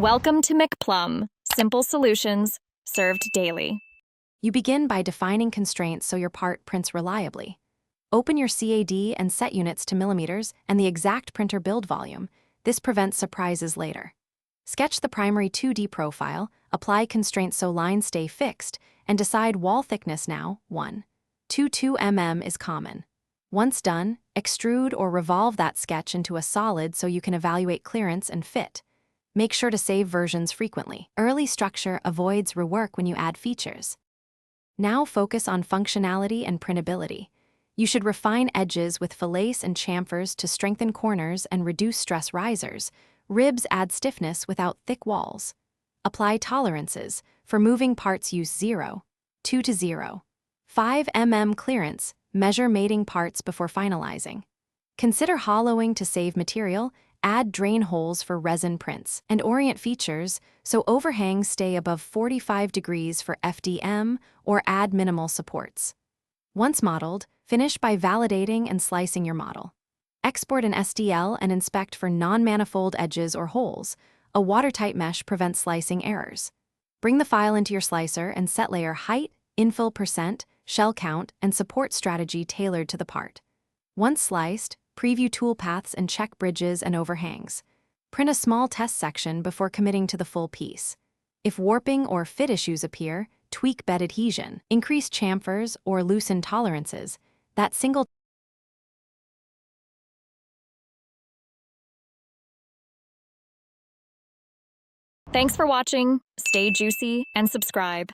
Welcome to McPlum, simple solutions served daily. You begin by defining constraints so your part prints reliably. Open your CAD and set units to millimeters and the exact printer build volume. This prevents surprises later. Sketch the primary 2D profile, apply constraints so lines stay fixed, and decide wall thickness now, 1.22 mm is common. Once done, extrude or revolve that sketch into a solid so you can evaluate clearance and fit. Make sure to save versions frequently. Early structure avoids rework when you add features. Now focus on functionality and printability. You should refine edges with filets and chamfers to strengthen corners and reduce stress risers. Ribs add stiffness without thick walls. Apply tolerances. For moving parts, use 0, 2 to 0. 5 mm clearance. Measure mating parts before finalizing. Consider hollowing to save material. Add drain holes for resin prints, and orient features so overhangs stay above 45 degrees for FDM or add minimal supports. Once modeled, finish by validating and slicing your model. Export an STL and inspect for non-manifold edges or holes. A watertight mesh prevents slicing errors. Bring the file into your slicer and set layer height, infill percent, shell count, and support strategy tailored to the part. Once sliced, preview toolpaths and check bridges and overhangs. Print a small test section before committing to the full piece. If warping or fit issues appear, tweak bed adhesion, increase chamfers, or loosen tolerances. That single Thanks for watching. Stay juicy and subscribe.